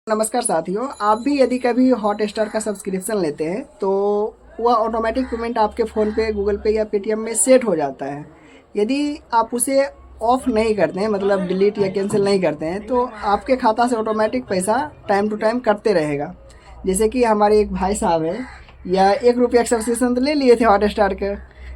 नमस्कार साथियों, आप भी यदि कभी हॉटस्टार का सब्सक्रिप्शन लेते हैं तो वह ऑटोमेटिक पेमेंट आपके फ़ोन पे, गूगल पे या पेटीएम में सेट हो जाता है। यदि आप उसे ऑफ़ नहीं करते हैं, मतलब डिलीट या कैंसिल नहीं करते हैं, तो आपके खाता से ऑटोमेटिक पैसा टाइम टू टाइम कटते रहेगा। जैसे कि हमारे एक भाई साहब हैं, या ₹1 का सब्सक्रिप्शन तो ले लिए थे हॉटस्टार का,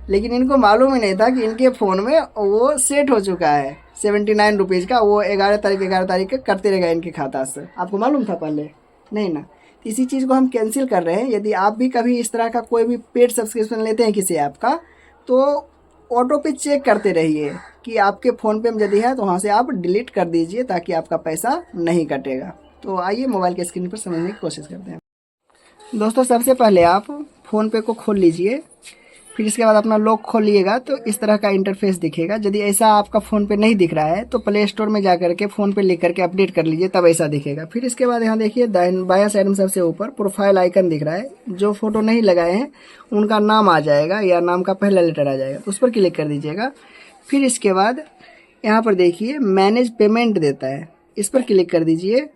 लेकिन इनको मालूम ही नहीं था कि इनके फ़ोन में वो सेट हो चुका है ₹79 का। वो 11 तारीख का करते रहेगा इनके खाता से। आपको मालूम था पहले? नहीं ना। तो इसी चीज़ को हम कैंसिल कर रहे हैं। यदि आप भी कभी इस तरह का कोई भी पेड सब्सक्रिप्शन लेते हैं किसी ऐप का, तो ऑटो पे चेक करते रहिए कि आपके फ़ोन पे में यदि है तो वहाँ से आप डिलीट कर दीजिए, ताकि आपका पैसा नहीं कटेगा। तो आइए मोबाइल के स्क्रीन पर समझने की कोशिश करते हैं। दोस्तों, सबसे पहले आप फ़ोन पे को खोल लीजिए। फिर इसके बाद अपना लॉक खोलिएगा तो इस तरह का इंटरफेस दिखेगा। यदि ऐसा आपका फ़ोन पे नहीं दिख रहा है तो प्ले स्टोर में जा करके फ़ोन पे लिख करके अपडेट कर लीजिए, तब ऐसा दिखेगा। फिर इसके बाद यहाँ देखिए बायां साइड में सबसे ऊपर प्रोफाइल आइकन दिख रहा है। जो फ़ोटो नहीं लगाए हैं उनका नाम आ जाएगा या नाम का पहला लेटर आ जाएगा, तो उस पर क्लिक कर दीजिएगा। फिर इसके बाद यहाँ पर देखिए मैनेज पेमेंट देता है, इस पर क्लिक कर दीजिए।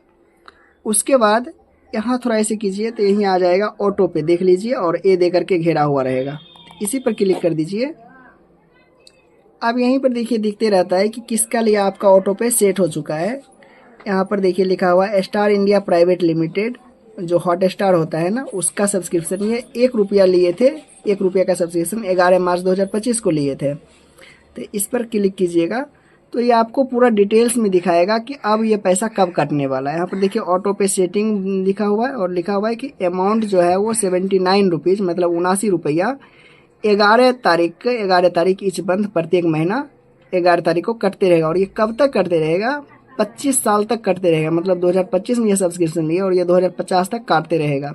उसके बाद यहाँ थोड़ा ऐसे कीजिए तो यहीं आ जाएगा ऑटो पे, देख लीजिए, और ए दे करके घेरा हुआ रहेगा, इसी पर क्लिक कर दीजिए। अब यहीं पर देखिए दिखते रहता है कि किसका लिए आपका ऑटो पे सेट हो चुका है। यहाँ पर देखिए लिखा हुआ है स्टार इंडिया प्राइवेट लिमिटेड, जो हॉट स्टार होता है ना, उसका सब्सक्रिप्शन ये ₹1 लिए थे। ₹1 का सब्सक्रिप्शन 11 मार्च 2025 को लिए थे। तो इस पर क्लिक कीजिएगा तो ये आपको पूरा डिटेल्स में दिखाएगा कि अब ये पैसा कब कटने वाला है। यहाँ पर देखिए ऑटो पे सेटिंग लिखा हुआ है और लिखा हुआ है कि अमाउंट जो है वो ₹79, मतलब ₹79 11 तारीख इच बंद प्रत्येक महीना 11 तारीख को कटते रहेगा। और ये कब तक कटते रहेगा? 25 साल तक कटते रहेगा। मतलब 2025 में ये सब्सक्रिप्शन लिए और ये 2050 तक काटते रहेगा।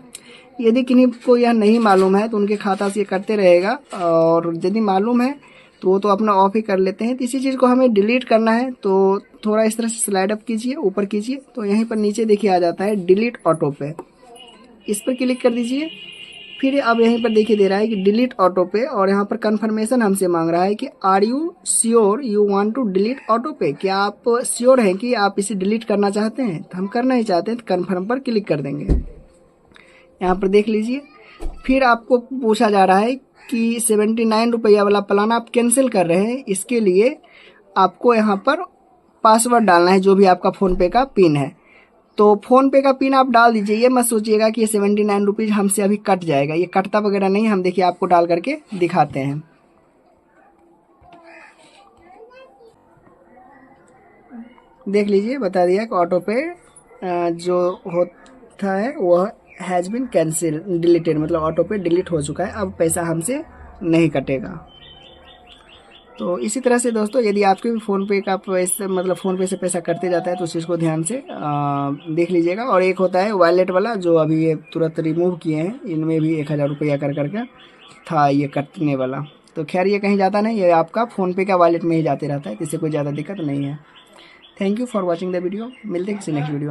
यदि किन्हीं को यह नहीं मालूम है तो उनके खाता से ये कटते रहेगा, और यदि मालूम है तो वो तो अपना ऑफ ही कर लेते हैं। तो इसी चीज़ को हमें डिलीट करना है तो थोड़ा इस तरह से स्लाइड अप कीजिए, ऊपर कीजिए, तो यहीं पर नीचे देखिए आ जाता है डिलीट ऑटो पे, इस पर क्लिक कर दीजिए। फिर अब यहीं पर देखिए दे रहा है कि डिलीट ऑटो पे, और यहाँ पर कंफर्मेशन हमसे मांग रहा है कि are you sure you want to delete auto pay, क्या आप श्योर हैं कि आप इसे डिलीट करना चाहते हैं? तो हम करना ही चाहते हैं, तो कन्फर्म पर क्लिक कर देंगे। यहाँ पर देख लीजिए। फिर आपको पूछा जा रहा है कि ₹79 वाला प्लान आप कैंसिल कर रहे हैं, इसके लिए आपको यहाँ पर पासवर्ड डालना है, जो भी आपका फ़ोनपे का पिन है। तो फ़ोनपे का पिन आप डाल दीजिए। ये मत सोचिएगा कि ये ₹79 हमसे अभी कट जाएगा, ये कटता वगैरह नहीं। हम देखिए आपको डाल करके दिखाते हैं। देख लीजिए, बता दिया कि ऑटो पे जो होता है वह हैज़ बिन कैंसिल डिलीटेड, मतलब ऑटो पे डिलीट हो चुका है, अब पैसा हमसे नहीं कटेगा। तो इसी तरह से दोस्तों, यदि आपके भी फ़ोनपे का पैसा, मतलब फ़ोनपे से पैसा कटते जाता है, तो उस चीज़ को ध्यान से देख लीजिएगा। और एक होता है वॉलेट वाला, जो अभी ये तुरंत रिमूव किए हैं, इनमें भी ₹1000 कर करके था ये कटने वाला। तो खैर ये कहीं जाता नहीं, ये आपका फ़ोनपे का वॉलेट में ही जाते रहता है, इससे कोई ज़्यादा दिक्कत नहीं है। Thank you for watching the video. मिलते हैं किसी नेक्स्ट वीडियो।